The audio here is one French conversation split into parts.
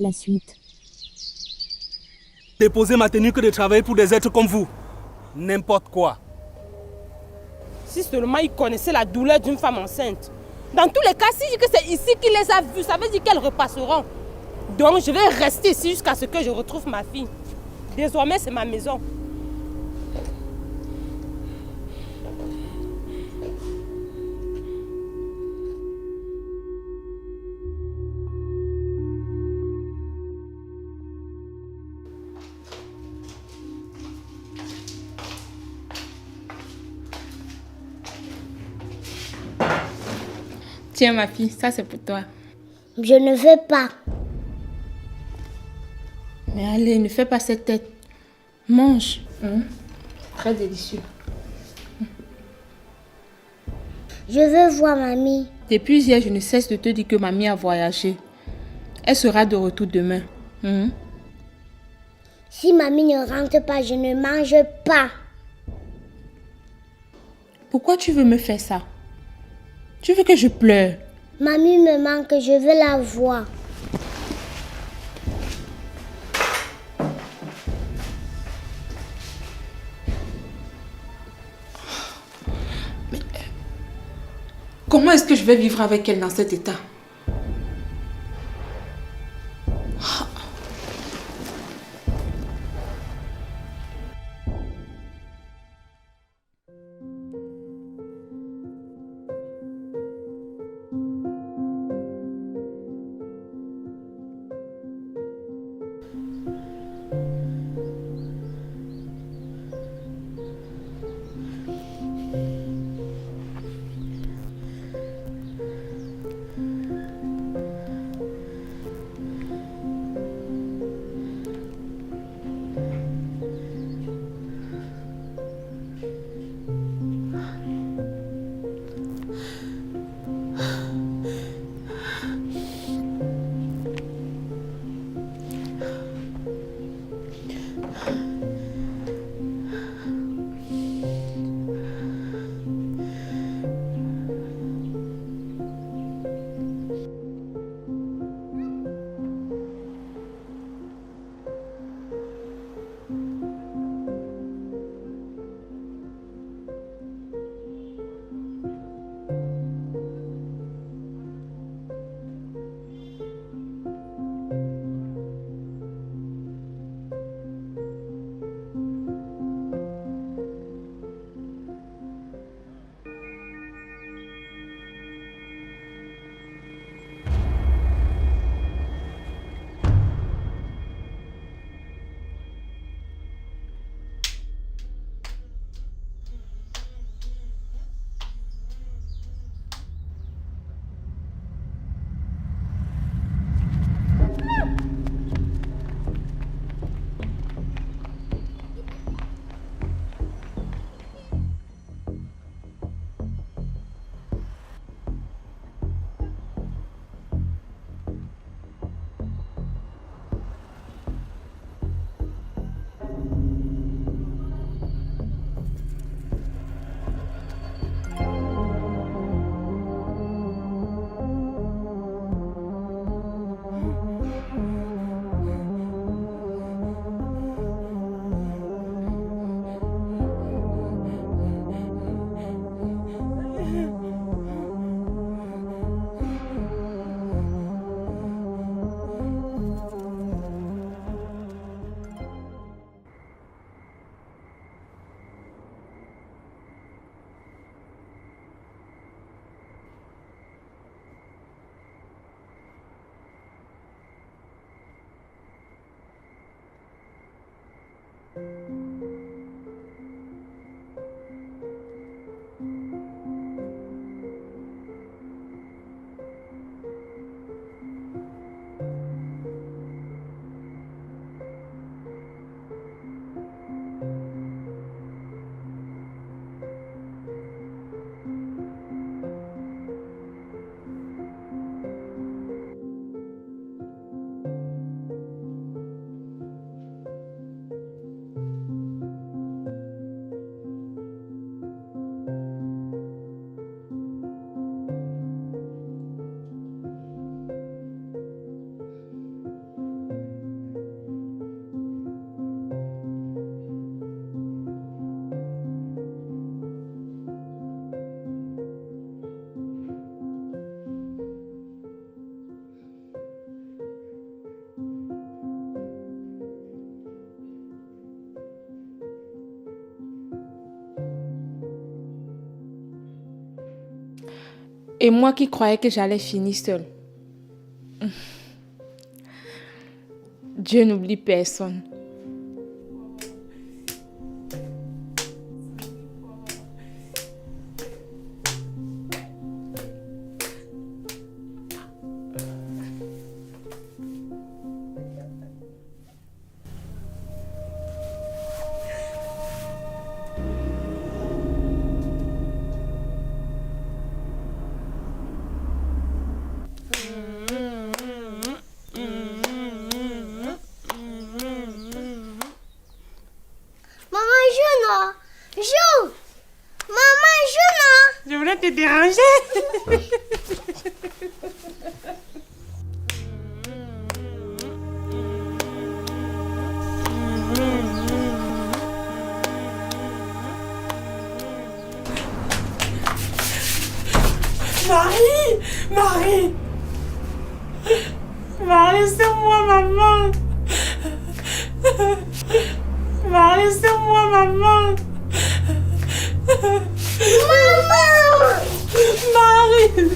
La suite. Déposer ma tenue que de travailler pour des êtres comme vous. N'importe quoi. Si seulement il connaissait la douleur d'une femme enceinte. Dans tous les cas, si je dis que c'est ici qu'il les a vus, ça veut dire qu'elles repasseront. Donc je vais rester ici jusqu'à ce que je retrouve ma fille. Désormais, c'est ma maison. Tiens ma fille, ça c'est pour toi. Je ne veux pas. Mais allez, ne fais pas cette tête. Mange. Très délicieux. Je veux voir mamie. Depuis hier, je ne cesse de te dire que mamie a voyagé. Elle sera de retour demain. Si mamie ne rentre pas, je ne mange pas. Pourquoi tu veux me faire ça? Tu veux que je pleure? Mamie me manque, je veux la voir. Mais comment est-ce que je vais vivre avec elle dans cet état? Et moi qui croyais que j'allais finir seule. Dieu n'oublie personne. Maman, joue, non? Joue! Maman, joue, non? Je voulais te déranger. Marie! Marie! Marie, c'est moi, maman! Marie, c'est moi, maman! Maman! Marie!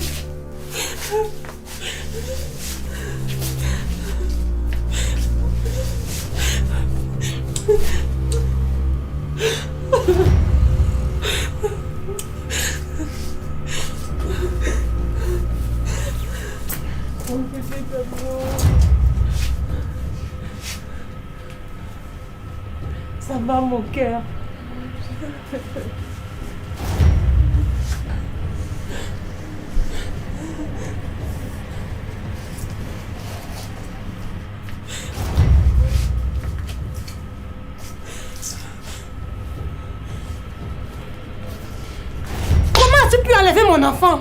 Ça va mon cœur. Comment as-tu pu enlever mon enfant?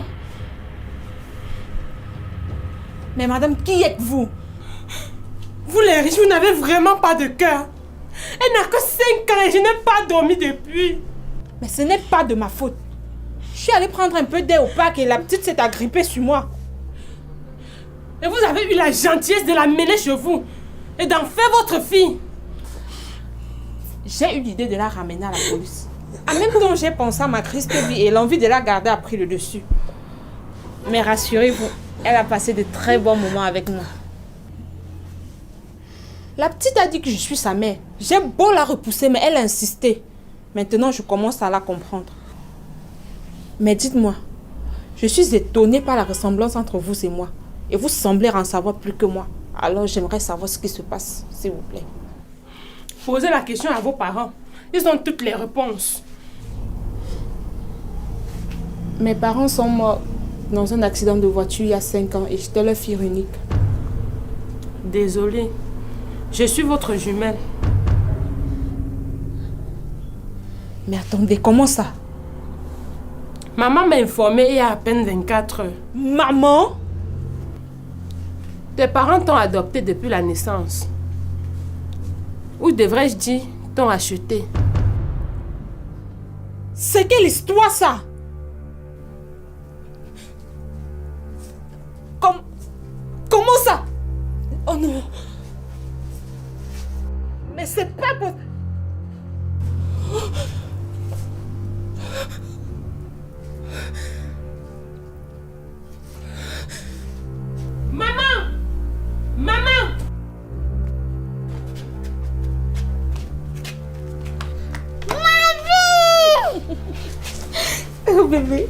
Mais madame, qui êtes-vous? Vous les riches, vous n'avez vraiment pas de cœur. Elle n'a que 5 ans et je n'ai pas dormi depuis. Mais ce n'est pas de ma faute. Je suis allée prendre un peu d'air au parc et la petite s'est agrippée sur moi. Et vous avez eu la gentillesse de la mener chez vous et d'en faire votre fille. J'ai eu l'idée de la ramener à la police. En même temps, j'ai pensé à ma triste vie et l'envie de la garder a pris le dessus. Mais rassurez-vous, elle a passé de très bons moments avec moi. La petite a dit que je suis sa mère. J'ai beau la repousser, mais elle a insisté. Maintenant, je commence à la comprendre. Mais dites-moi, je suis étonnée par la ressemblance entre vous et moi. Et vous semblez en savoir plus que moi. Alors, j'aimerais savoir ce qui se passe, s'il vous plaît. Posez la question à vos parents. Ils ont toutes les réponses. Mes parents sont morts dans un accident de voiture il y a 5 ans et j'étais leur fille unique. Désolée. Je suis votre jumelle. Mais attendez, comment ça? Maman m'a informée il y a à peine 24 heures. Maman? Tes parents t'ont adopté depuis la naissance. Ou devrais-je dire, t'ont acheté. C'est quelle histoire ça? Comment ça? Oh non! Mais c'est pas possible. Maman! Maman! Maman! Oh bébé.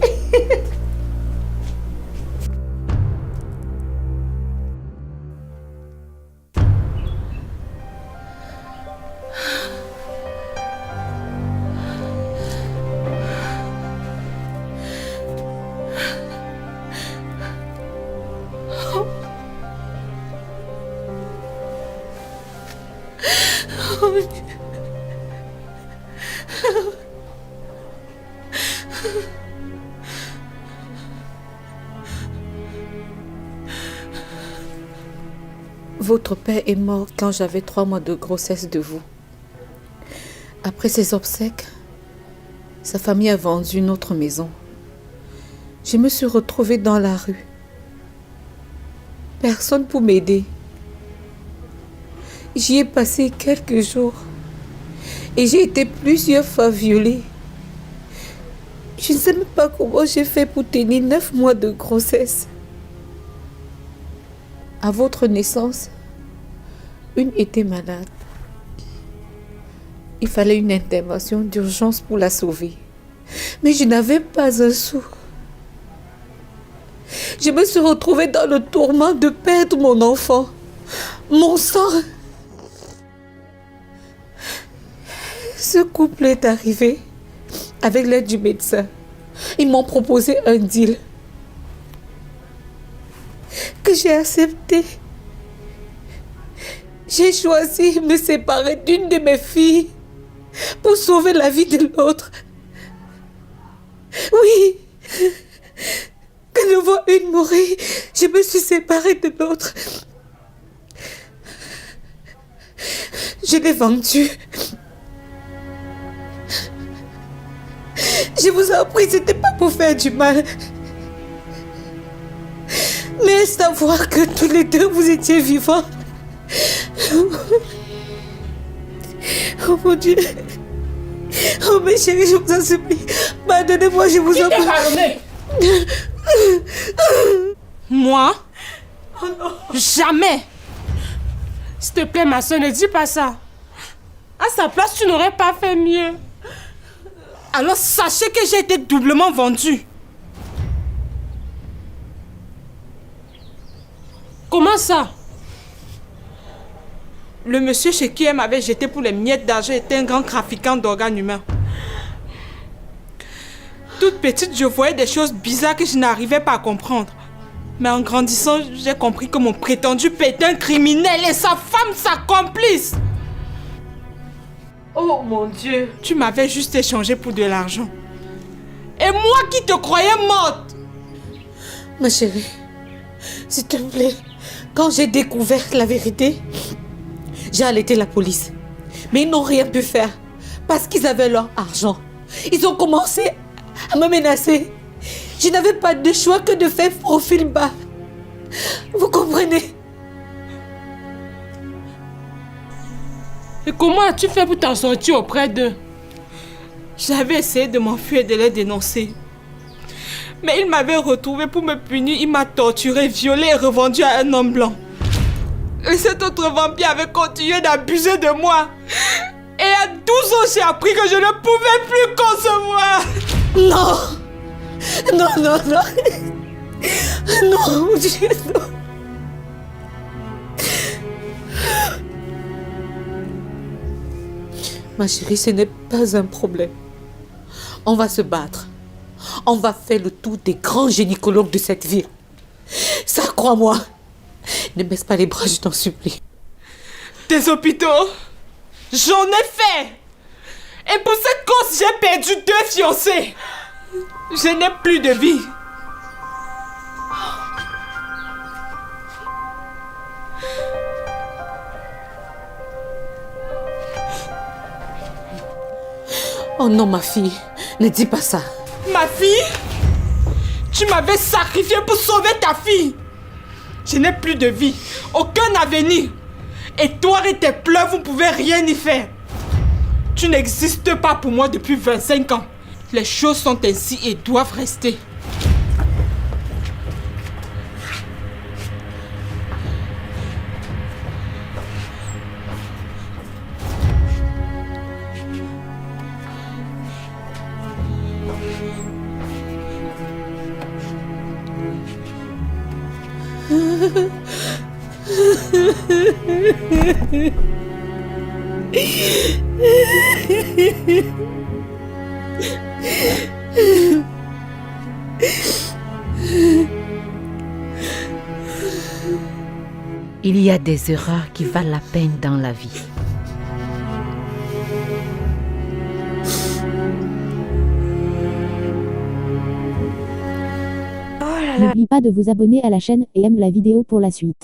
Votre père est mort quand j'avais 3 mois de grossesse de vous. Après ses obsèques, sa famille a vendu une autre maison. Je me suis retrouvée dans la rue. Personne pour m'aider. J'y ai passé quelques jours et j'ai été plusieurs fois violée. Je ne sais même pas comment j'ai fait pour tenir 9 mois de grossesse. À votre naissance, une était malade. Il fallait une intervention d'urgence pour la sauver. Mais je n'avais pas un sou. Je me suis retrouvée dans le tourment de perdre mon enfant, mon sang. Ce couple est arrivé avec l'aide du médecin. Ils m'ont proposé un deal que j'ai accepté. J'ai choisi de me séparer d'une de mes filles pour sauver la vie de l'autre. Oui, quand je vois une mourir, je me suis séparée de l'autre. Je l'ai vendue. Je vous en prie, c'était pas pour faire du mal. Mais savoir que tous les deux vous étiez vivants. Oh mon Dieu. Oh mes chéris, je vous en supplie. Pardonnez-moi, je vous en prie. Moi? Oh non. Jamais. S'il te plaît, ma soeur, ne dis pas ça. À sa place, tu n'aurais pas fait mieux. Alors sachez que j'ai été doublement vendue. Comment ça? Le monsieur chez qui elle m'avait jeté pour les miettes d'argent était un grand trafiquant d'organes humains. Toute petite, je voyais des choses bizarres que je n'arrivais pas à comprendre. Mais en grandissant, j'ai compris que mon prétendu père était un criminel et sa femme sa complice. Oh mon Dieu. Tu m'avais juste échangé pour de l'argent. Et moi qui te croyais morte. Ma chérie, s'il te plaît, quand j'ai découvert la vérité, j'ai alerté la police. Mais ils n'ont rien pu faire parce qu'ils avaient leur argent. Ils ont commencé à me menacer. Je n'avais pas de choix que de faire profil bas. Vous comprenez? Et comment as-tu fait pour t'en sortir auprès d'eux? J'avais essayé de m'enfuir et de les dénoncer. Mais il m'avait retrouvé pour me punir. Il m'a torturé, violé et revendu à un homme blanc. Et cet autre vampire avait continué d'abuser de moi. Et à 12 ans, j'ai appris que je ne pouvais plus concevoir. Non! Non, non, non! Non, mon Dieu, non! Ma chérie, ce n'est pas un problème. On va se battre. On va faire le tour des grands gynécologues de cette ville. Ça, crois-moi. Ne baisse pas les bras, je t'en supplie. Des hôpitaux, j'en ai fait. Et pour cette cause, j'ai perdu 2 fiancés. Je n'ai plus de vie. Oh non, ma fille, ne dis pas ça. Ma fille? Tu m'avais sacrifié pour sauver ta fille. Je n'ai plus de vie, aucun avenir. Et toi et tes pleurs, vous ne pouvez rien y faire. Tu n'existes pas pour moi depuis 25 ans. Les choses sont ainsi et doivent rester. Il y a des erreurs qui valent la peine dans la vie. N'oublie pas de vous abonner à la chaîne et aime la vidéo pour la suite.